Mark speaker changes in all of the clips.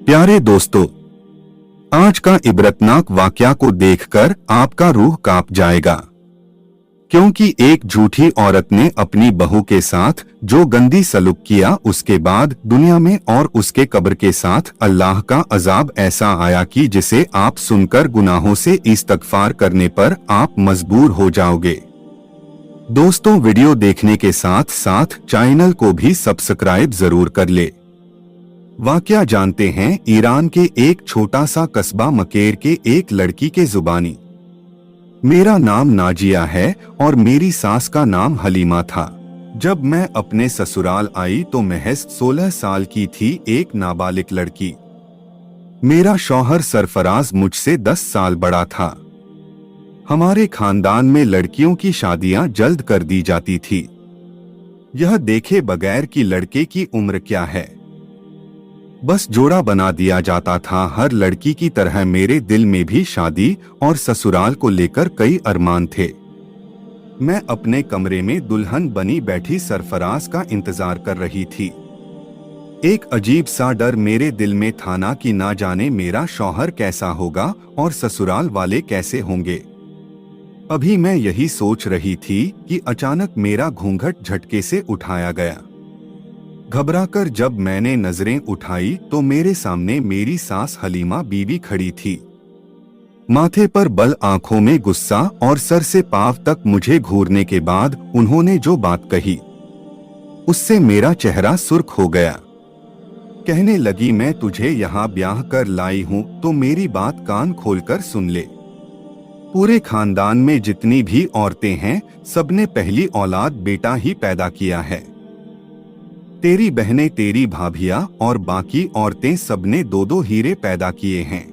Speaker 1: प्यारे दोस्तों, आज का इबरतनाक वाकया को देखकर आपका रूह कांप जाएगा, क्योंकि एक झूठी औरत ने अपनी बहू के साथ जो गंदी सलूक किया, उसके बाद दुनिया में और उसके कब्र के साथ अल्लाह का अजाब ऐसा आया कि जिसे आप सुनकर गुनाहों से इस्तगफार करने पर आप मजबूर हो जाओगे। दोस्तों, वीडियो देखने के साथ साथ चैनल को भी सब्सक्राइब जरूर कर ले। वाकया जानते हैं ईरान के एक छोटा सा कस्बा मकेर के एक लड़की के जुबानी। मेरा नाम नाजिया है और मेरी सास का नाम हलीमा था। जब मैं अपने ससुराल आई तो महज 16 साल की थी एक नाबालिग लड़की। मेरा शौहर सरफराज मुझसे 10 साल बड़ा था। हमारे खानदान में लड़कियों की शादियां जल्द कर दी जाती थी, यह देखे बगैर कि लड़के की उम्र क्या है, बस जोड़ा बना दिया जाता था। हर लड़की की तरह मेरे दिल में भी शादी और ससुराल को लेकर कई अरमान थे। मैं अपने कमरे में दुल्हन बनी बैठी सरफराज का इंतजार कर रही थी। एक अजीब सा डर मेरे दिल में था ना कि ना जाने मेरा शौहर कैसा होगा और ससुराल वाले कैसे होंगे। अभी मैं यही सोच रही थी कि अचानक मेरा घूंघट झटके से उठाया गया। घबराकर जब मैंने नजरें उठाई तो मेरे सामने मेरी सास हलीमा बीवी खड़ी थी। माथे पर बल, आंखों में गुस्सा और सर से पांव तक मुझे घूरने के बाद उन्होंने जो बात कही उससे मेरा चेहरा सुर्ख हो गया। कहने लगी, मैं तुझे यहाँ ब्याह कर लाई हूँ तो मेरी बात कान खोलकर सुन ले। पूरे खानदान में जितनी भी औरतें हैं सबने पहली औलाद बेटा ही पैदा किया है। तेरी बहनें, तेरी भाभियां और बाकी औरतें सबने 2-2 हीरे पैदा किए हैं।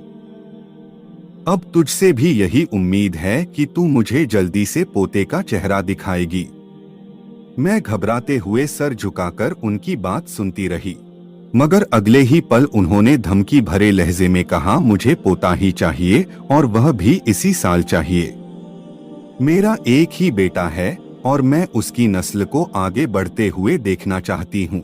Speaker 1: अब तुझसे भी यही उम्मीद है कि तू मुझे जल्दी से पोते का चेहरा दिखाएगी। मैं घबराते हुए सर झुकाकर उनकी बात सुनती रही, मगर अगले ही पल उन्होंने धमकी भरे लहजे में कहा, मुझे पोता ही चाहिए और वह भी इसी साल चाहिए। मेरा एक ही बेटा है और मैं उसकी नस्ल को आगे बढ़ते हुए देखना चाहती हूँ।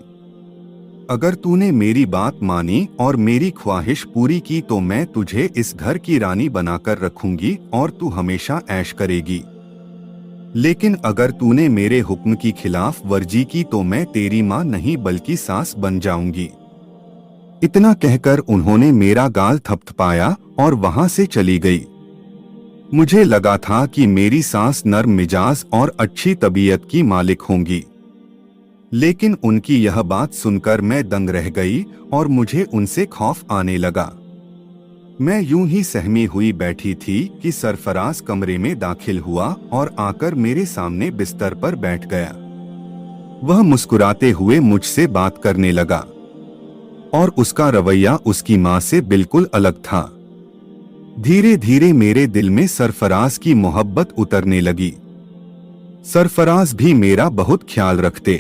Speaker 1: अगर तूने मेरी बात मानी और मेरी ख्वाहिश पूरी की तो मैं तुझे इस घर की रानी बनाकर रखूंगी और तू हमेशा ऐश करेगी। लेकिन अगर तूने मेरे हुक्म की खिलाफ वर्जी की तो मैं तेरी माँ नहीं बल्कि सास बन जाऊंगी। इतना कहकर उन्होंने मेरा गाल थपथपाया और वहां से चली गई। मुझे लगा था कि मेरी सास नर्म मिजाज और अच्छी तबीयत की मालिक होंगी, लेकिन उनकी यह बात सुनकर मैं दंग रह गई और मुझे उनसे खौफ आने लगा। मैं यूं ही सहमी हुई बैठी थी कि सरफराज कमरे में दाखिल हुआ और आकर मेरे सामने बिस्तर पर बैठ गया। वह मुस्कुराते हुए मुझसे बात करने लगा और उसका रवैया उसकी माँ से बिल्कुल अलग था। धीरे धीरे मेरे दिल में सरफराज की मोहब्बत उतरने लगी। सरफराज भी मेरा बहुत ख्याल रखते,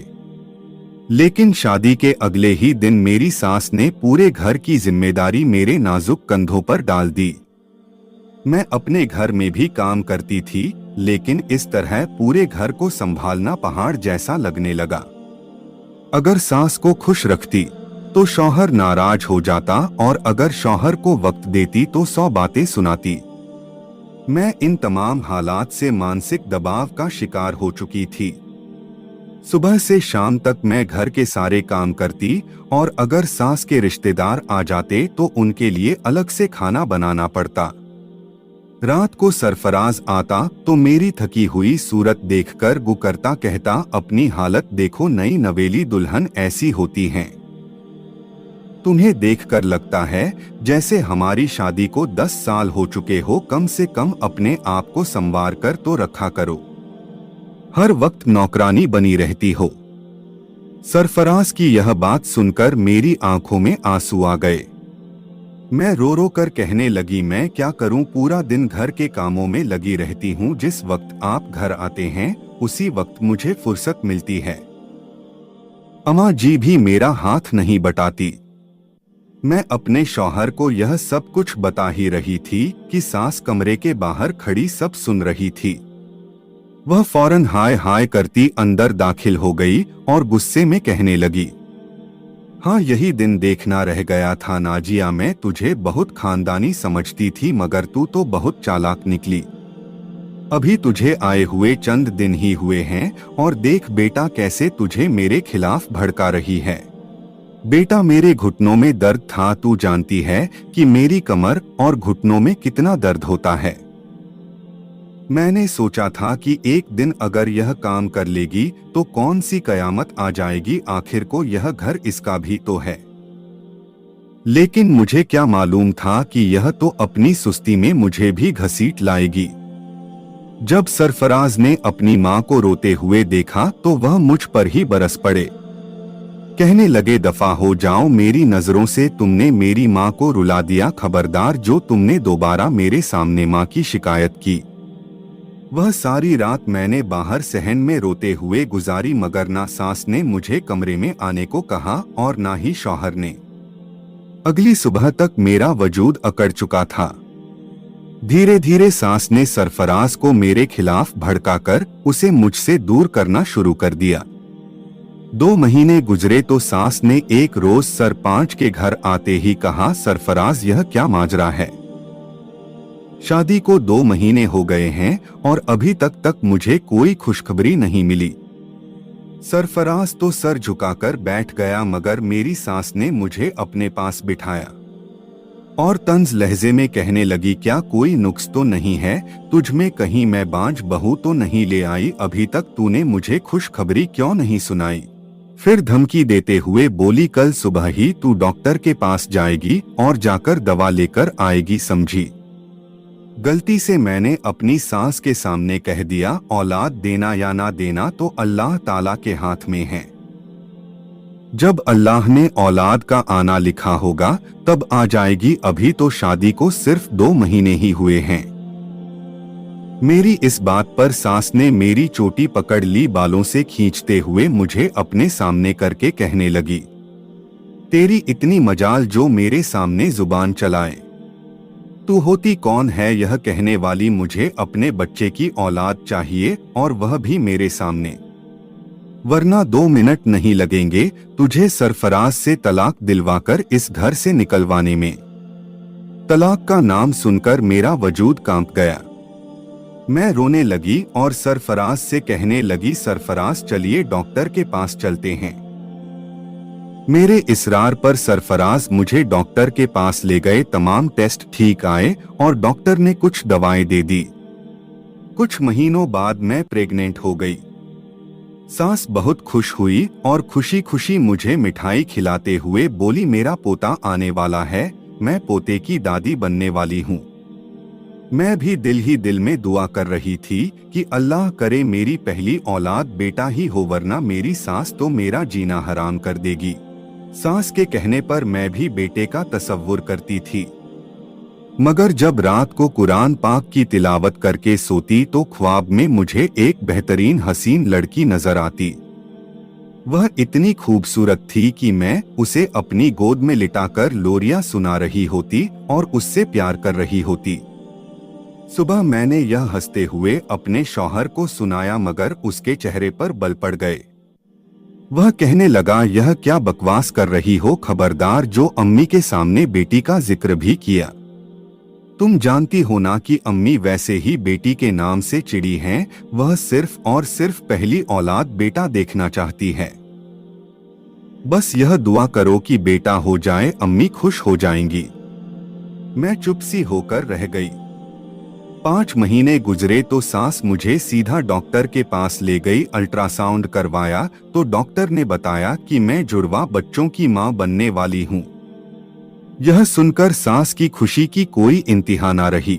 Speaker 1: लेकिन शादी के अगले ही दिन मेरी सास ने पूरे घर की जिम्मेदारी मेरे नाजुक कंधों पर डाल दी। मैं अपने घर में भी काम करती थी, लेकिन इस तरह पूरे घर को संभालना पहाड़ जैसा लगने लगा। अगर सास को खुश रखती तो शौहर नाराज हो जाता और अगर शौहर को वक्त देती तो 100 बातें सुनाती। मैं इन तमाम हालात से मानसिक दबाव का शिकार हो चुकी थी। सुबह से शाम तक मैं घर के सारे काम करती और अगर सास के रिश्तेदार आ जाते तो उनके लिए अलग से खाना बनाना पड़ता। रात को सरफराज आता तो मेरी थकी हुई सूरत देखकर वो करता कहता, अपनी हालत देखो, नई नवेली दुल्हन ऐसी होती हैं। तुम्हें देखकर लगता है जैसे हमारी शादी को 10 साल हो चुके हो। कम से कम अपने आप को संवार कर तो रखा करो, हर वक्त नौकरानी बनी रहती हो। सरफराज की यह बात सुनकर मेरी आंखों में आंसू आ गए। मैं रो रो कर कहने लगी, मैं क्या करूं, पूरा दिन घर के कामों में लगी रहती हूं। जिस वक्त आप घर आते हैं उसी वक्त मुझे फुर्सत मिलती है। अम्मा जी भी मेरा हाथ नहीं बटाती। मैं अपने शौहर को यह सब कुछ बता ही रही थी कि सास कमरे के बाहर खड़ी सब सुन रही थी। वह फौरन हाय हाय करती अंदर दाखिल हो गई और गुस्से में कहने लगी, हाँ, यही दिन देखना रह गया था नाजिया। मैं तुझे बहुत खानदानी समझती थी, मगर तू तो बहुत चालाक निकली। अभी तुझे आए हुए चंद दिन ही हुए हैं और देख बेटा कैसे तुझे मेरे खिलाफ भड़का रही है। बेटा, मेरे घुटनों में दर्द था। तू जानती है कि मेरी कमर और घुटनों में कितना दर्द होता है। मैंने सोचा था कि एक दिन अगर यह काम कर लेगी तो कौन सी कयामत आ जाएगी। आखिर को यह घर इसका भी तो है। लेकिन मुझे क्या मालूम था कि यह तो अपनी सुस्ती में मुझे भी घसीट लाएगी। जब सरफराज ने अपनी माँ को रोते हुए देखा तो वह मुझ पर ही बरस पड़े। कहने लगे, दफा हो जाओ मेरी नजरों से, तुमने मेरी माँ को रुला दिया। खबरदार, जो तुमने दोबारा मेरे सामने माँ की शिकायत की। वह सारी रात मैंने बाहर सहन में रोते हुए गुजारी, मगर ना सास ने मुझे कमरे में आने को कहा और ना ही शौहर ने। अगली सुबह तक मेरा वजूद अकड़ चुका था। धीरे धीरे सास ने सरफराज को मेरे खिलाफ भड़काकर उसे मुझसे दूर करना शुरू कर दिया। 2 महीने गुजरे तो सास ने एक रोज सरपंच के घर आते ही कहा, सरफराज यह क्या माजरा है? शादी को 2 महीने हो गए हैं और अभी तक मुझे कोई खुशखबरी नहीं मिली। सरफराज तो सर झुकाकर बैठ गया, मगर मेरी सास ने मुझे अपने पास बिठाया और तंज लहजे में कहने लगी, क्या कोई नुक्स तो नहीं है तुझ में? कहीं मैं बांझ बहू तो नहीं ले आई? अभी तक तूने मुझे खुशखबरी क्यों नहीं सुनाई? फिर धमकी देते हुए बोली, कल सुबह ही तू डॉक्टर के पास जाएगी और जाकर दवा लेकर आएगी, समझी? गलती से मैंने अपनी सास के सामने कह दिया, औलाद देना या ना देना तो अल्लाह ताला के हाथ में है। जब अल्लाह ने औलाद का आना लिखा होगा तब आ जाएगी। अभी तो शादी को सिर्फ 2 महीने ही हुए हैं। मेरी इस बात पर सास ने मेरी चोटी पकड़ ली, बालों से खींचते हुए मुझे अपने सामने करके कहने लगी, तेरी इतनी मजाल जो मेरे सामने जुबान चलाए। तू होती कौन है यह कहने वाली? मुझे अपने बच्चे की औलाद चाहिए और वह भी मेरे सामने, वरना 2 मिनट नहीं लगेंगे तुझे सरफराज से तलाक दिलवाकर इस घर से निकलवाने में। तलाक का नाम सुनकर मेरा वजूद कांप गया। मैं रोने लगी और सरफराज से कहने लगी, सरफराज चलिए डॉक्टर के पास चलते हैं। मेरे इसरार पर सरफराज मुझे डॉक्टर के पास ले गए। तमाम टेस्ट ठीक आए और डॉक्टर ने कुछ दवाएं दे दी। कुछ महीनों बाद मैं प्रेग्नेंट हो गई। सास बहुत खुश हुई और खुशी खुशी मुझे मिठाई खिलाते हुए बोली, मेरा पोता आने वाला है, मैं पोते की दादी बनने वाली हूँ। मैं भी दिल ही दिल में दुआ कर रही थी कि अल्लाह करे मेरी पहली औलाद बेटा ही हो, वरना मेरी सास तो मेरा जीना हराम कर देगी। सास के कहने पर मैं भी बेटे का तसव्वुर करती थी, मगर जब रात को कुरान पाक की तिलावत करके सोती तो ख्वाब में मुझे एक बेहतरीन हसीन लड़की नजर आती। वह इतनी खूबसूरत थी कि मैं उसे अपनी गोद में लिटाकर लोरियां सुना रही होती और उससे प्यार कर रही होती। सुबह मैंने यह हंसते हुए अपने शौहर को सुनाया, मगर उसके चेहरे पर बल पड़ गए। वह कहने लगा, यह क्या बकवास कर रही हो? खबरदार, जो अम्मी के सामने बेटी का जिक्र भी किया। तुम जानती हो ना कि अम्मी वैसे ही बेटी के नाम से चिड़ी हैं। वह सिर्फ और सिर्फ पहली औलाद बेटा देखना चाहती है। बस यह दुआ करो कि बेटा हो जाए, अम्मी खुश हो जाएंगी। मैं चुप सी होकर रह गई। 5 महीने गुजरे तो सास मुझे सीधा डॉक्टर के पास ले गई। अल्ट्रासाउंड करवाया तो डॉक्टर ने बताया कि मैं जुड़वा बच्चों की मां बनने वाली हूं। यह सुनकर सास की खुशी की कोई इंतहा ना रही।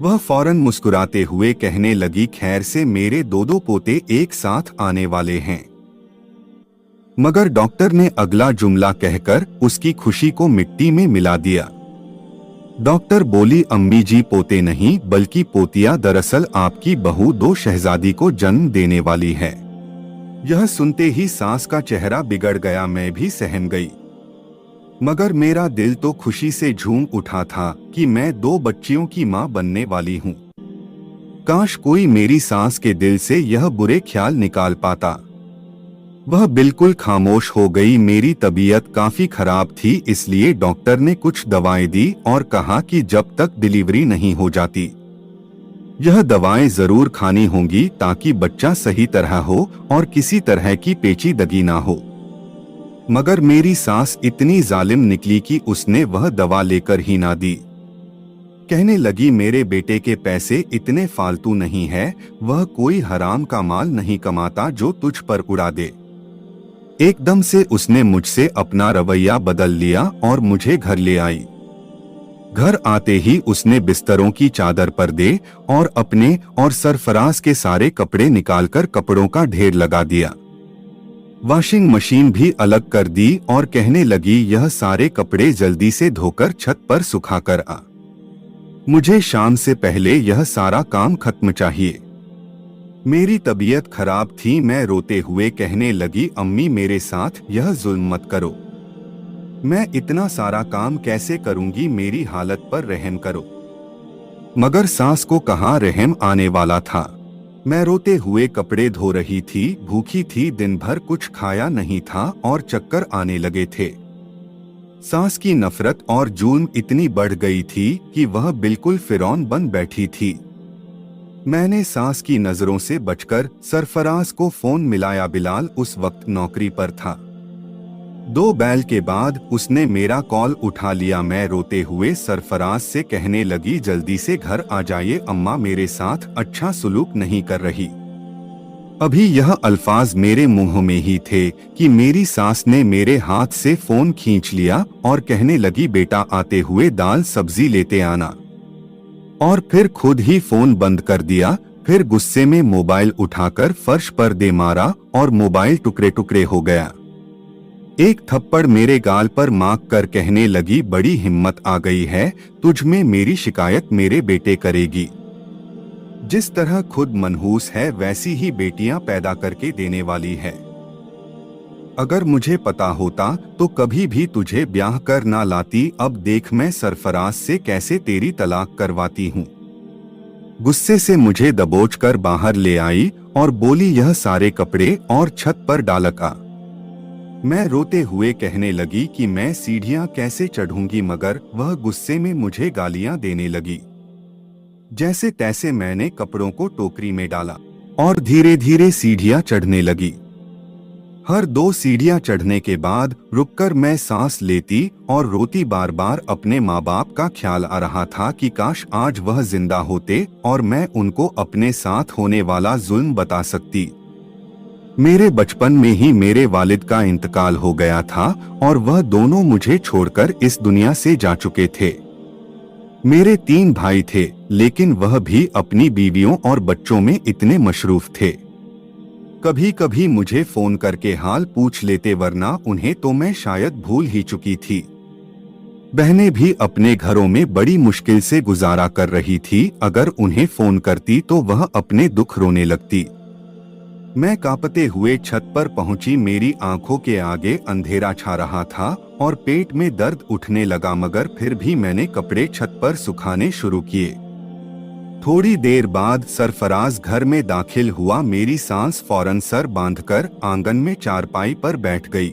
Speaker 1: वह फौरन मुस्कुराते हुए कहने लगी, खैर से मेरे 2 पोते एक साथ आने वाले हैं। मगर डॉक्टर ने अगला जुमला कहकर उसकी खुशी को मिट्टी में मिला दिया। डॉक्टर बोली, अम्मी जी पोते नहीं बल्कि पोतिया, दरअसल आपकी बहू 2 शहजादी को जन्म देने वाली है। यह सुनते ही सास का चेहरा बिगड़ गया। मैं भी सहम गई, मगर मेरा दिल तो खुशी से झूम उठा था कि मैं 2 बच्चियों की मां बनने वाली हूँ। काश कोई मेरी सास के दिल से यह बुरे ख्याल निकाल पाता। वह बिल्कुल खामोश हो गई। मेरी तबीयत काफी खराब थी, इसलिए डॉक्टर ने कुछ दवाएं दी और कहा कि जब तक डिलीवरी नहीं हो जाती यह दवाएं जरूर खानी होंगी ताकि बच्चा सही तरह हो और किसी तरह की पेचीदगी ना हो। मगर मेरी सास इतनी जालिम निकली कि उसने वह दवा लेकर ही ना दी। कहने लगी, मेरे बेटे के पैसे इतने फालतू नहीं है, वह कोई हराम का माल नहीं कमाता जो तुझ पर उड़ा दे। एकदम से उसने मुझसे अपना रवैया बदल लिया और मुझे घर ले आई। घर आते ही उसने बिस्तरों की चादर पर्दे और अपने और सरफराज के सारे कपड़े निकालकर कपड़ों का ढेर लगा दिया। वॉशिंग मशीन भी अलग कर दी और कहने लगी, यह सारे कपड़े जल्दी से धोकर छत पर सुखा कर आ। मुझे शाम से पहले यह सारा काम खत्म चाहिए। मेरी तबीयत खराब थी। मैं रोते हुए कहने लगी, अम्मी मेरे साथ यह जुल्म मत करो। मैं इतना सारा काम कैसे करूंगी, मेरी हालत पर रहम करो। मगर सास को कहाँ रहम आने वाला था। मैं रोते हुए कपड़े धो रही थी, भूखी थी, दिन भर कुछ खाया नहीं था और चक्कर आने लगे थे। सास की नफरत और जुल्म इतनी बढ़ गई थी कि वह बिल्कुल फिरौन बन बैठी थी। मैंने सास की नजरों से बचकर सरफराज को फोन मिलाया। बिलाल उस वक्त नौकरी पर था। 2 बैल के बाद उसने मेरा कॉल उठा लिया। मैं रोते हुए सरफराज से कहने लगी, जल्दी से घर आ जाइए, अम्मा मेरे साथ अच्छा सुलूक नहीं कर रही। अभी यह अल्फाज मेरे मुंह में ही थे कि मेरी सास ने मेरे हाथ से फोन खींच लिया और कहने लगी, बेटा आते हुए दाल सब्जी लेते आना। और फिर खुद ही फोन बंद कर दिया। फिर गुस्से में मोबाइल उठाकर फर्श पर दे मारा और मोबाइल टुकड़े टुकड़े हो गया। एक थप्पड़ मेरे गाल पर मार कर कहने लगी, बड़ी हिम्मत आ गई है, तुझ में मेरी शिकायत मेरे बेटे करेगी। जिस तरह खुद मनहूस है वैसी ही बेटियां पैदा करके देने वाली है। अगर मुझे पता होता तो कभी भी तुझे ब्याह कर ना लाती। अब देख मैं सरफराज से कैसे तेरी तलाक करवाती हूँ। गुस्से से मुझे दबोच कर बाहर ले आई और बोली, यह सारे कपड़े और छत पर डालका। मैं रोते हुए कहने लगी कि मैं सीढ़ियां कैसे चढ़ूंगी, मगर वह गुस्से में मुझे गालियां देने लगी। जैसे तैसे मैंने कपड़ों को टोकरी में डाला और धीरे धीरे सीढ़ियां चढ़ने लगी। हर 2 सीढ़ियां चढ़ने के बाद रुककर मैं सांस लेती और रोती। बार बार अपने माँ बाप का ख्याल आ रहा था कि काश आज वह जिंदा होते और मैं उनको अपने साथ होने वाला जुल्म बता सकती। मेरे बचपन में ही मेरे वालिद का इंतकाल हो गया था और वह दोनों मुझे छोड़कर इस दुनिया से जा चुके थे। मेरे 3 भाई थे, लेकिन वह भी अपनी बीवियों और बच्चों में इतने मशरूफ थे। कभी कभी मुझे फोन करके हाल पूछ लेते, वरना उन्हें तो मैं शायद भूल ही चुकी थी। बहनें भी अपने घरों में बड़ी मुश्किल से गुजारा कर रही थी। अगर उन्हें फोन करती तो वह अपने दुख रोने लगती। मैं कांपते हुए छत पर पहुंची। मेरी आंखों के आगे अंधेरा छा रहा था और पेट में दर्द उठने लगा, मगर फिर भी मैंने कपड़े छत पर सुखाने शुरू किए। थोड़ी देर बाद सरफराज घर में दाखिल हुआ। मेरी सांस फौरन सर बांधकर आंगन में चारपाई पर बैठ गई।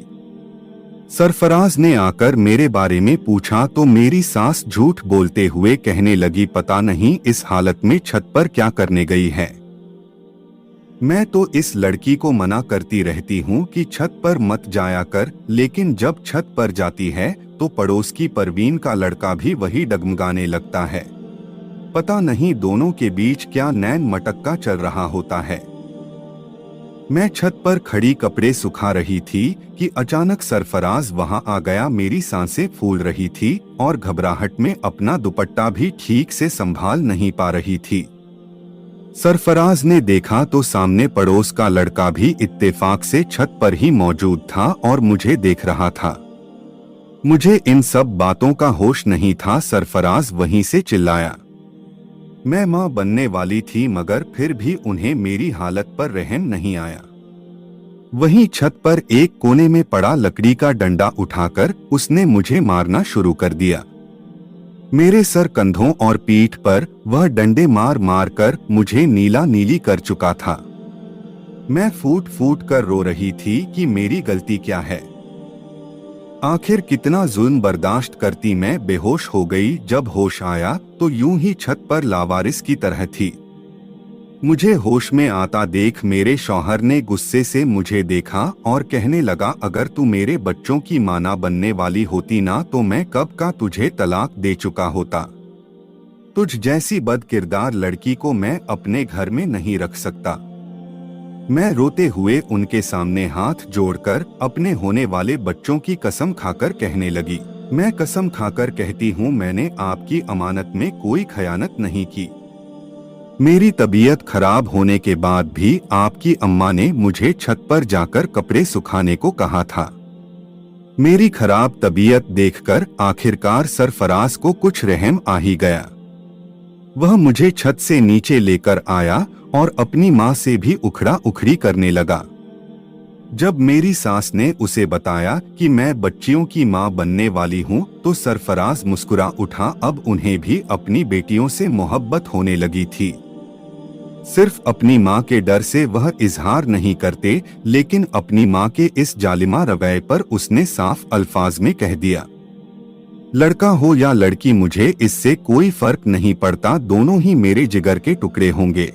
Speaker 1: सरफराज ने आकर मेरे बारे में पूछा तो मेरी सास झूठ बोलते हुए कहने लगी, पता नहीं इस हालत में छत पर क्या करने गई है। मैं तो इस लड़की को मना करती रहती हूँ कि छत पर मत जाया कर, लेकिन जब छत पर जाती है तो पड़ोस की परवीन का लड़का भी वही डगमगाने लगता है। पता नहीं दोनों के बीच क्या नैन मटक्का चल रहा होता है। मैं छत पर खड़ी कपड़े सुखा रही थी कि अचानक सरफराज वहां आ गया। मेरी सांसें फूल रही थी और घबराहट में अपना दुपट्टा भी ठीक से संभाल नहीं पा रही थी। सरफराज ने देखा तो सामने पड़ोस का लड़का भी इत्तेफाक से छत पर ही मौजूद था और मुझे देख रहा था। मुझे इन सब बातों का होश नहीं था। सरफराज वहीं से चिल्लाया। मैं मां बनने वाली थी, मगर फिर भी उन्हें मेरी हालत पर रहम नहीं आया। वहीं छत पर एक कोने में पड़ा लकड़ी का डंडा उठाकर उसने मुझे मारना शुरू कर दिया। मेरे सर, कंधों और पीठ पर वह डंडे मार मार कर मुझे नीला नीली कर चुका था। मैं फूट फूट कर रो रही थी कि मेरी गलती क्या है। आखिर कितना जुल्म बर्दाश्त करती। मैं बेहोश हो गई। जब होश आया तो यूं ही छत पर लावारिस की तरह थी। मुझे होश में आता देख मेरे शौहर ने गुस्से से मुझे देखा और कहने लगा, अगर तू मेरे बच्चों की मां ना बनने वाली होती ना तो मैं कब का तुझे तलाक दे चुका होता। तुझ जैसी बदकिरदार लड़की को मैं अपने घर में नहीं रख सकता। मैं रोते हुए उनके सामने हाथ जोड़कर अपने होने वाले बच्चों की कसम खाकर कहने लगी, मैं कसम खाकर कहती हूँ मैंने आपकी अमानत में कोई खयानत नहीं की। मेरी तबीयत खराब होने के बाद भी आपकी अम्मा ने मुझे छत पर जाकर कपड़े सुखाने को कहा था। मेरी खराब तबीयत देखकर आखिरकार सरफराज को कुछ रहम आ ही गया। वह मुझे छत से नीचे लेकर आया और अपनी माँ से भी उखड़ा उखड़ी करने लगा। जब मेरी सास ने उसे बताया कि मैं बच्चियों की माँ बनने वाली हूँ तो सरफराज मुस्कुरा उठा। अब उन्हें भी अपनी बेटियों से मोहब्बत होने लगी थी। सिर्फ अपनी माँ के डर से वह इजहार नहीं करते, लेकिन अपनी माँ के इस जालिमा रवैये पर उसने साफ अल्फाज में कह दिया, लड़का हो या लड़की मुझे इससे कोई फर्क नहीं पड़ता, दोनों ही मेरे जिगर के टुकड़े होंगे।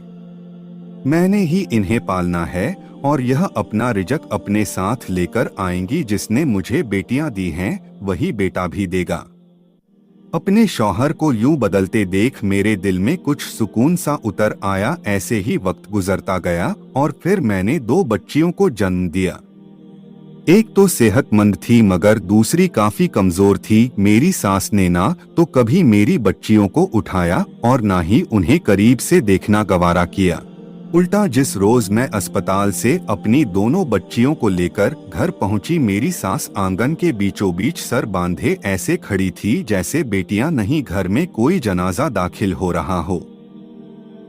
Speaker 1: मैंने ही इन्हें पालना है और यह अपना रिजक अपने साथ लेकर आएंगी। जिसने मुझे बेटियां दी हैं वही बेटा भी देगा। अपने शौहर को यूं बदलते देख मेरे दिल में कुछ सुकून सा उतर आया। ऐसे ही वक्त गुजरता गया और फिर मैंने 2 बच्चियों को जन्म दिया। एक तो सेहतमंद थी मगर दूसरी काफी कमजोर थी। मेरी सास ने ना तो कभी मेरी बच्चियों को उठाया और ना ही उन्हें करीब से देखना गवारा किया। उल्टा जिस रोज मैं अस्पताल से अपनी दोनों बच्चियों को लेकर घर पहुंची, मेरी सास आंगन के बीचों बीच सर बांधे ऐसे खड़ी थी जैसे बेटियां नहीं घर में कोई जनाजा दाखिल हो रहा हो।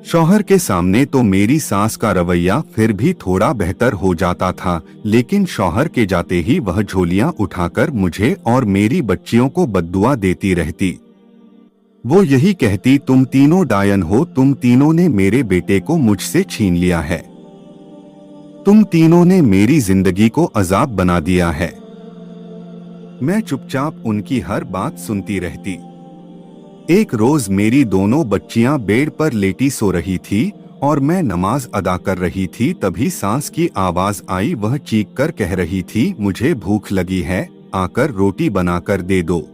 Speaker 1: शौहर के सामने तो मेरी सास का रवैया फिर भी थोड़ा बेहतर हो जाता था, लेकिन शौहर के जाते ही वह झोलियां उठाकर मुझे और मेरी बच्चियों को बद्दुआ देती रहती। वो यही कहती, तुम तीनों डायन हो, तुम तीनों ने मेरे बेटे को मुझसे छीन लिया है, तुम तीनों ने मेरी जिंदगी को अजाब बना दिया है। मैं चुपचाप उनकी हर बात सुनती रहती। एक रोज मेरी दोनों बच्चियां बेड पर लेटी सो रही थी और मैं नमाज अदा कर रही थी। तभी सास की आवाज आई। वह चीख कर कह रही थी, मुझे भूख लगी है, आकर रोटी बनाकर दे दो।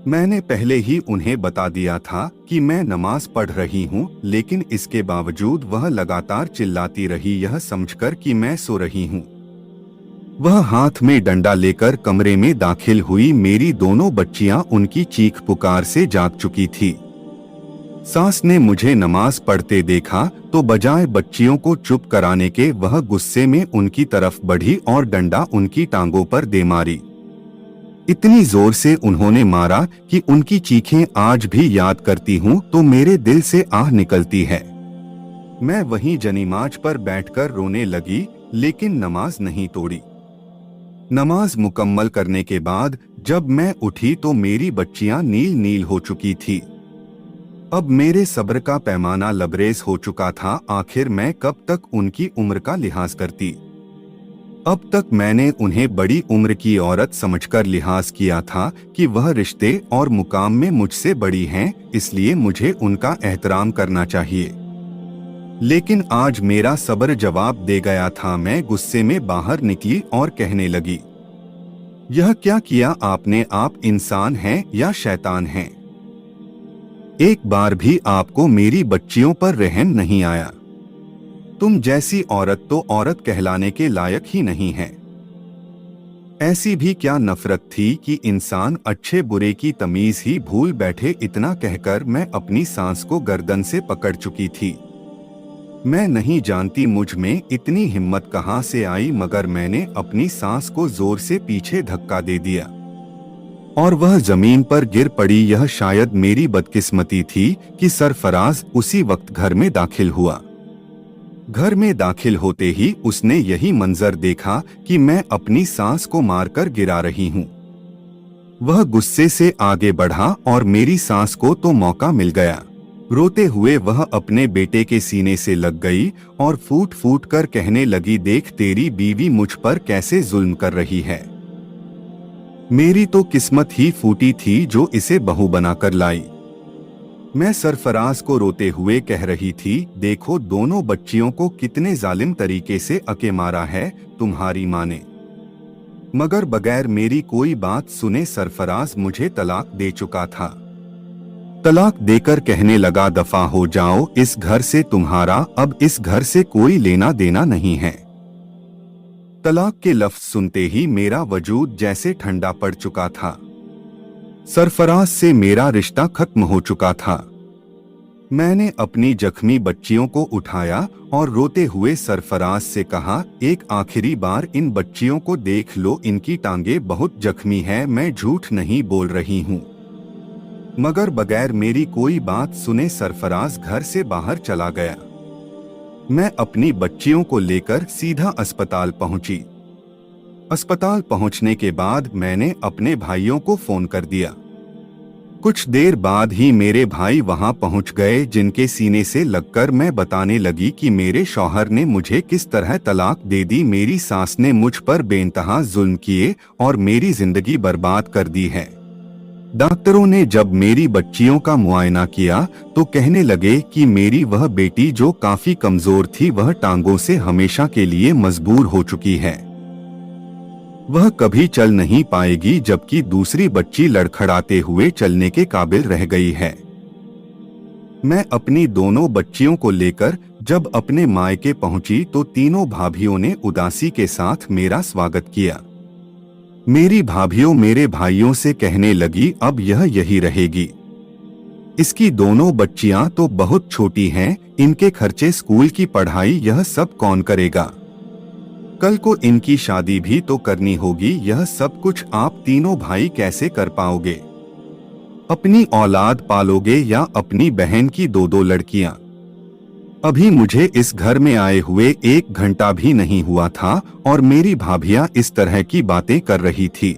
Speaker 1: मैंने पहले ही उन्हें बता दिया था कि मैं नमाज पढ़ रही हूँ, लेकिन इसके बावजूद वह लगातार चिल्लाती रही, यह समझकर कि मैं सो रही हूँ। वह हाथ में डंडा लेकर कमरे में दाखिल हुई। मेरी दोनों बच्चियां उनकी चीख पुकार से जाग चुकी थी। सास ने मुझे नमाज पढ़ते देखा तो बजाय बच्चियों को चुप कराने के वह गुस्से में उनकी तरफ बढ़ी और डंडा उनकी टांगों पर दे मारी। इतनी जोर से उन्होंने मारा कि उनकी चीखें आज भी याद करती हूँ तो मेरे दिल से आह निकलती है। मैं वहीं जनीमाज पर बैठकर रोने लगी, लेकिन नमाज नहीं तोड़ी। नमाज मुकम्मल करने के बाद जब मैं उठी तो मेरी बच्चियां नील नील हो चुकी थी। अब मेरे सब्र का पैमाना लबरेज हो चुका था। आखिर मैं कब तक उनकी उम्र का लिहाज करती। अब तक मैंने उन्हें बड़ी उम्र की औरत समझकर लिहाज किया था कि वह रिश्ते और मुकाम में मुझसे बड़ी हैं, इसलिए मुझे उनका एहतराम करना चाहिए। लेकिन आज मेरा सब्र जवाब दे गया था। मैं गुस्से में बाहर निकली और कहने लगी, यह क्या किया आपने? आप इंसान हैं या शैतान हैं? एक बार भी आपको मेरी बच्चियों पर रहम नहीं आया। तुम जैसी औरत तो औरत कहलाने के लायक ही नहीं है। ऐसी भी क्या नफरत थी कि इंसान अच्छे बुरे की तमीज ही भूल बैठे। इतना कहकर मैं अपनी सांस को गर्दन से पकड़ चुकी थी। मैं नहीं जानती मुझ में इतनी हिम्मत कहाँ से आई, मगर मैंने अपनी सांस को जोर से पीछे धक्का दे दिया और वह जमीन पर गिर पड़ी। यह शायद मेरी बदकिस्मती थी कि सरफराज उसी वक्त घर में दाखिल हुआ। घर में दाखिल होते ही उसने यही मंजर देखा कि मैं अपनी सांस को मारकर गिरा रही हूँ। वह गुस्से से आगे बढ़ा और मेरी सांस को तो मौका मिल गया। रोते हुए वह अपने बेटे के सीने से लग गई और फूट फूट कर कहने लगी, देख तेरी बीवी मुझ पर कैसे जुल्म कर रही है। मेरी तो किस्मत ही फूटी थी जो इसे बहू बनाकर लाई। मैं सरफराज को रोते हुए कह रही थी, देखो दोनों बच्चियों को कितने जालिम तरीके से अके मारा है तुम्हारी माँ ने। मगर बगैर मेरी कोई बात सुने सरफराज मुझे तलाक दे चुका था। तलाक देकर कहने लगा, दफा हो जाओ इस घर से, तुम्हारा अब इस घर से कोई लेना देना नहीं है। तलाक के लफ्ज सुनते ही मेरा वजूद जैसे ठंडा पड़ चुका था। सरफराज से मेरा रिश्ता खत्म हो चुका था। मैंने अपनी जख्मी बच्चियों को उठाया और रोते हुए सरफराज से कहा, एक आखिरी बार इन बच्चियों को देख लो, इनकी टांगे बहुत जख्मी है, मैं झूठ नहीं बोल रही हूँ। मगर बगैर मेरी कोई बात सुने सरफराज घर से बाहर चला गया। मैं अपनी बच्चियों को लेकर सीधा अस्पताल पहुंची। अस्पताल पहुंचने के बाद मैंने अपने भाइयों को फोन कर दिया। कुछ देर बाद ही मेरे भाई वहां पहुंच गए, जिनके सीने से लगकर मैं बताने लगी कि मेरे शौहर ने मुझे किस तरह तलाक दे दी, मेरी सास ने मुझ पर बेइंतहा जुल्म किए और मेरी जिंदगी बर्बाद कर दी है। डॉक्टरों ने जब मेरी बच्चियों का मुआयना किया तो कहने लगे कि मेरी वह बेटी जो काफी कमजोर थी वह टांगों से हमेशा के लिए मजबूर हो चुकी है, वह कभी चल नहीं पाएगी, जबकि दूसरी बच्ची लड़खड़ाते हुए चलने के काबिल रह गई है। मैं अपनी दोनों बच्चियों को लेकर जब अपने मायके पहुंची तो तीनों भाभियों ने उदासी के साथ मेरा स्वागत किया। मेरी भाभियों मेरे भाइयों से कहने लगी, अब यह यही रहेगी, इसकी दोनों बच्चियां तो बहुत छोटी हैं, इनके खर्चे, स्कूल की पढ़ाई, यह सब कौन करेगा? कल को इनकी शादी भी तो करनी होगी, यह सब कुछ आप तीनों भाई कैसे कर पाओगे? अपनी औलाद पालोगे या अपनी बहन की दो दो लड़कियां? अभी मुझे इस घर में आए हुए 1 घंटा भी नहीं हुआ था और मेरी भाभियां इस तरह की बातें कर रही थी।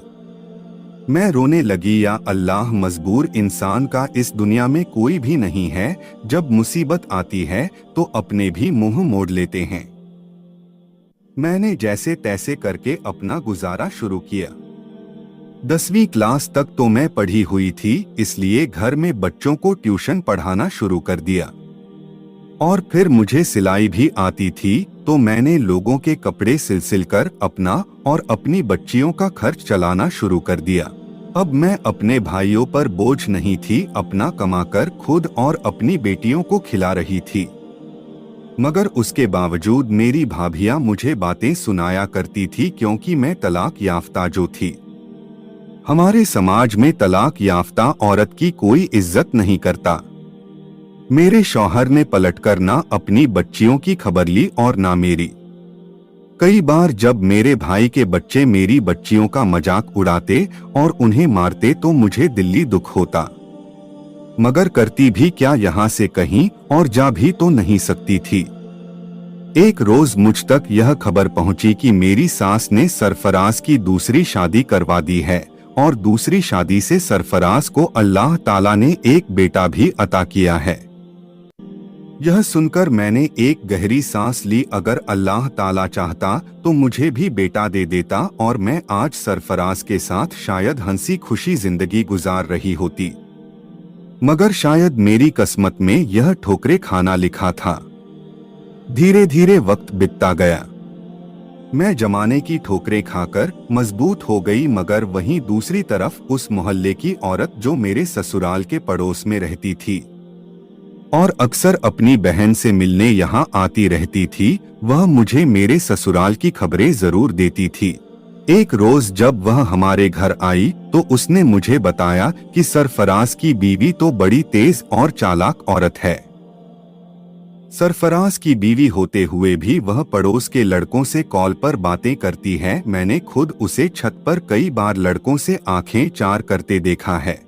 Speaker 1: मैं रोने लगी, या अल्लाह, मजबूर इंसान का इस दुनिया में कोई भी नहीं है, जब मुसीबत आती है तो अपने भी मुंह मोड़ लेते हैं। मैंने जैसे तैसे करके अपना गुजारा शुरू किया। 10वीं क्लास तक तो मैं पढ़ी हुई थी, इसलिए घर में बच्चों को ट्यूशन पढ़ाना शुरू कर दिया। और फिर मुझे सिलाई भी आती थी, तो मैंने लोगों के कपड़े सिल कर अपना और अपनी बच्चियों का खर्च चलाना शुरू कर दिया। अब मैं अपने भाइयों पर बोझ नहीं थी, अपना कमाकर खुद और अपनी बेटियों को खिला रही थी। मगर उसके बावजूद मेरी भाभियां मुझे बातें सुनाया करती थी, क्योंकि मैं तलाक याफ्ता जो थी। हमारे समाज में तलाक याफ्ता औरत की कोई इज्जत नहीं करता। मेरे शौहर ने पलटकर ना अपनी बच्चियों की खबर ली और ना मेरी। कई बार जब मेरे भाई के बच्चे मेरी बच्चियों का मजाक उड़ाते और उन्हें मारते तो मुझे दिली दुख होता, मगर करती भी क्या, यहाँ से कहीं और जा भी तो नहीं सकती थी। एक रोज मुझ तक यह खबर पहुंची कि मेरी सास ने सरफराज की दूसरी शादी करवा दी है और दूसरी शादी से सरफराज को अल्लाह ताला ने एक बेटा भी अता किया है। यह सुनकर मैंने एक गहरी सांस ली। अगर अल्लाह ताला चाहता तो मुझे भी बेटा दे देता और मैं आज सरफराज के साथ शायद हंसी खुशी जिंदगी गुजार रही होती। मगर शायद मेरी किस्मत में यह ठोकरे खाना लिखा था। धीरे धीरे वक्त बीतता गया। मैं जमाने की ठोकरें खाकर मजबूत हो गई, मगर वहीं दूसरी तरफ उस मोहल्ले की औरत जो मेरे ससुराल के पड़ोस में रहती थी और अक्सर अपनी बहन से मिलने यहाँ आती रहती थी, वह मुझे मेरे ससुराल की खबरें जरूर देती थी। एक रोज जब वह हमारे घर आई तो उसने मुझे बताया कि सरफराज की बीवी तो बड़ी तेज और चालाक औरत है। सरफराज की बीवी होते हुए भी वह पड़ोस के लड़कों से कॉल पर बातें करती है। मैंने खुद उसे छत पर कई बार लड़कों से आंखें चार करते देखा है।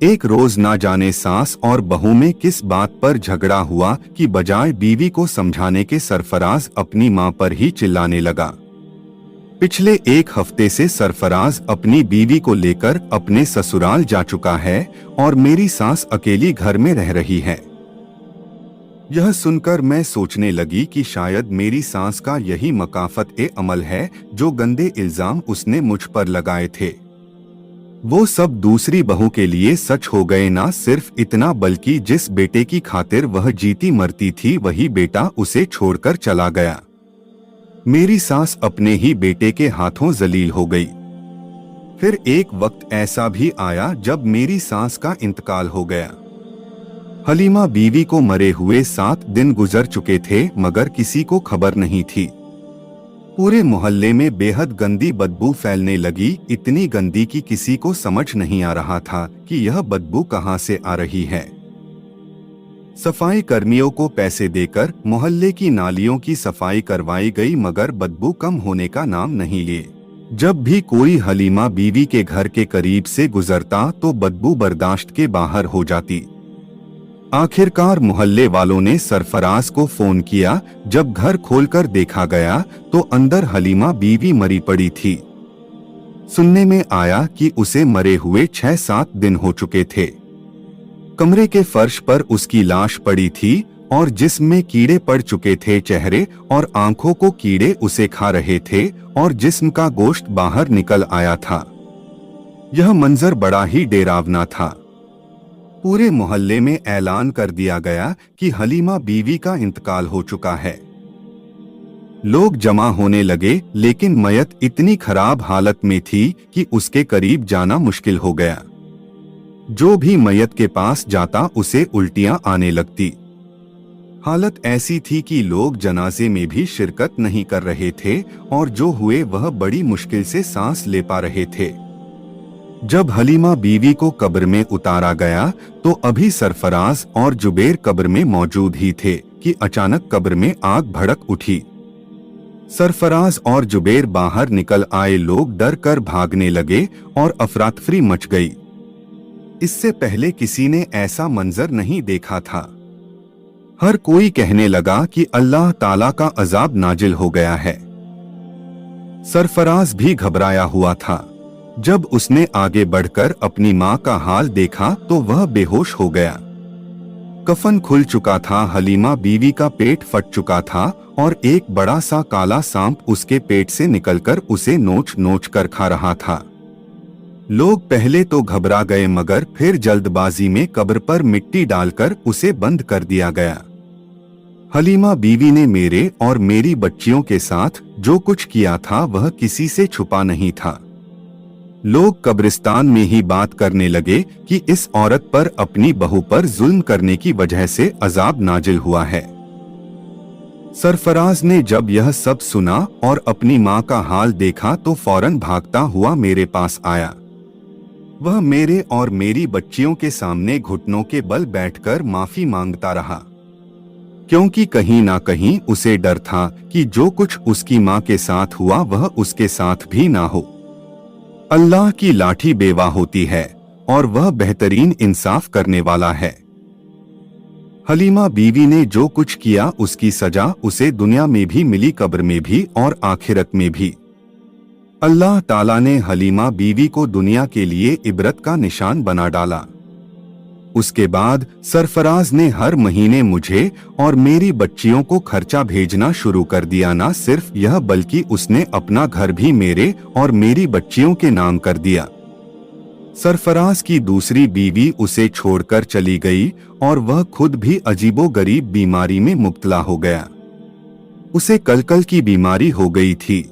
Speaker 1: एक रोज ना जाने सास और बहू में किस बात पर झगड़ा हुआ कि बजाय बीवी को समझाने के सरफराज अपनी मां पर ही चिल्लाने लगा। पिछले एक हफ्ते से सरफराज अपनी बीवी को लेकर अपने ससुराल जा चुका है और मेरी सास अकेली घर में रह रही है। यह सुनकर मैं सोचने लगी कि शायद मेरी सास का यही मकाफत-ए-अमल है जो गंदे इल्जाम उसने मुझ पर लगाए थे, वो सब दूसरी बहू के लिए सच हो गए। ना सिर्फ इतना बल्कि जिस बेटे की खातिर वह जीती मरती थी वही बेटा उसे छोड़कर चला गया। मेरी सास अपने ही बेटे के हाथों जलील हो गई। फिर एक वक्त ऐसा भी आया जब मेरी सास का इंतकाल हो गया। हलीमा बीवी को मरे हुए 7 दिन गुजर चुके थे मगर किसी को खबर नहीं थी। पूरे मोहल्ले में बेहद गंदी बदबू फैलने लगी, इतनी गंदी कि किसी को समझ नहीं आ रहा था कि यह बदबू कहां से आ रही है। सफाई कर्मियों को पैसे देकर मोहल्ले की नालियों की सफाई करवाई गई मगर बदबू कम होने का नाम नहीं लिए। जब भी कोई हलीमा बीवी के घर के करीब से गुजरता तो बदबू बर्दाश्त के बाहर हो जाती। आखिरकार मोहल्ले वालों ने सरफराज को फोन किया। जब घर खोलकर देखा गया तो अंदर हलीमा बीवी मरी पड़ी थी। सुनने में आया कि उसे मरे हुए 6-7 दिन हो चुके थे। कमरे के फर्श पर उसकी लाश पड़ी थी और जिस्म में कीड़े पड़ चुके थे। चेहरे और आंखों को कीड़े उसे खा रहे थे और जिस्म का गोश्त बाहर निकल आया था। यह मंजर बड़ा ही डरावना था। पूरे मोहल्ले में ऐलान कर दिया गया कि हलीमा बीवी का इंतकाल हो चुका है। लोग जमा होने लगे लेकिन मयत इतनी खराब हालत में थी कि उसके करीब जाना मुश्किल हो गया। जो भी मयत के पास जाता उसे उल्टियां आने लगती। हालत ऐसी थी कि लोग जनाजे में भी शिरकत नहीं कर रहे थे और जो हुए वह बड़ी मुश्किल से सांस ले पा रहे थे। जब हलीमा बीवी को कब्र में उतारा गया तो अभी सरफराज और जुबैर कब्र में मौजूद ही थे कि अचानक कब्र में आग भड़क उठी। सरफराज और जुबैर बाहर निकल आए। लोग डर कर भागने लगे और अफरातफरी मच गई। इससे पहले किसी ने ऐसा मंजर नहीं देखा था। हर कोई कहने लगा कि अल्लाह ताला का अजाब नाजिल हो गया है। सरफराज भी घबराया हुआ था। जब उसने आगे बढ़कर अपनी मां का हाल देखा तो वह बेहोश हो गया। कफन खुल चुका था, हलीमा बीवी का पेट फट चुका था और एक बड़ा सा काला सांप उसके पेट से निकलकर उसे नोच नोच कर खा रहा था। लोग पहले तो घबरा गए मगर फिर जल्दबाजी में कब्र पर मिट्टी डालकर उसे बंद कर दिया गया। हलीमा बीवी ने मेरे और मेरी बच्चियों के साथ जो कुछ किया था वह किसी से छुपा नहीं था। लोग कब्रिस्तान में ही बात करने लगे कि इस औरत पर अपनी बहू पर जुल्म करने की वजह से अजाब नाजिल हुआ है। सरफराज ने जब यह सब सुना और अपनी मां का हाल देखा तो फौरन भागता हुआ मेरे पास आया। वह मेरे और मेरी बच्चियों के सामने घुटनों के बल बैठकर माफी मांगता रहा, क्योंकि कहीं ना कहीं उसे डर था कि जो कुछ उसकी मां के साथ हुआ वह उसके साथ भी ना हो। अल्लाह की लाठी बेवा होती है और वह बेहतरीन इंसाफ करने वाला है। हलीमा बीवी ने जो कुछ किया उसकी सजा उसे दुनिया में भी मिली, कब्र में भी और आखिरत में भी। अल्लाह ताला ने हलीमा बीवी को दुनिया के लिए इबरत का निशान बना डाला। उसके बाद सरफराज ने हर महीने मुझे और मेरी बच्चियों को खर्चा भेजना शुरू कर दिया। ना सिर्फ यह बल्कि उसने अपना घर भी मेरे और मेरी बच्चियों के नाम कर दिया। सरफराज की दूसरी बीवी उसे छोड़कर चली गई और वह खुद भी अजीबोगरीब बीमारी में मुब्तला हो गया। उसे कलकल की बीमारी हो गई थी।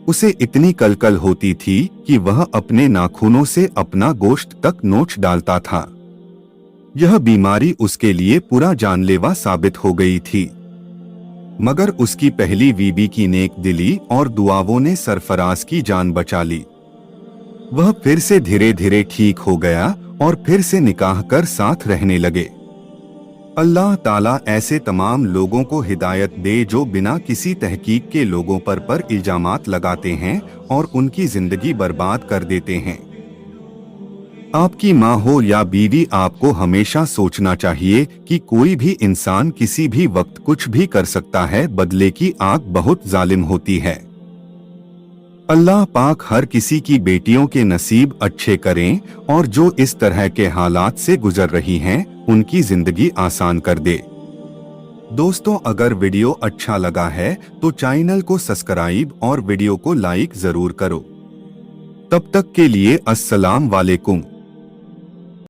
Speaker 1: उसे इतनी कलकल होती थी कि वह अपने नाखूनों से अपना गोश्त तक नोच डालता था। यह बीमारी उसके लिए पूरा जानलेवा साबित हो गई थी, मगर उसकी पहली बीवी की नेक दिली और दुआओं ने सरफराज की जान बचा ली। वह फिर से धीरे धीरे ठीक हो गया और फिर से निकाह कर साथ रहने लगे। अल्लाह ताला ऐसे तमाम लोगों को हिदायत दे जो बिना किसी तहकीक के लोगों पर इल्जामात लगाते हैं और उनकी जिंदगी बर्बाद कर देते हैं। आपकी माँ हो या बीवी, आपको हमेशा सोचना चाहिए कि कोई भी इंसान किसी भी वक्त कुछ भी कर सकता है। बदले की आग बहुत जालिम होती है। अल्लाह पाक हर किसी की बेटियों के नसीब अच्छे करें और जो इस तरह के हालात से गुजर रही हैं उनकी जिंदगी आसान कर दे। दोस्तों, अगर वीडियो अच्छा लगा है तो चैनल को सब्सक्राइब और वीडियो को लाइक जरूर करो। तब तक के लिए अस्सलाम वालेकुम।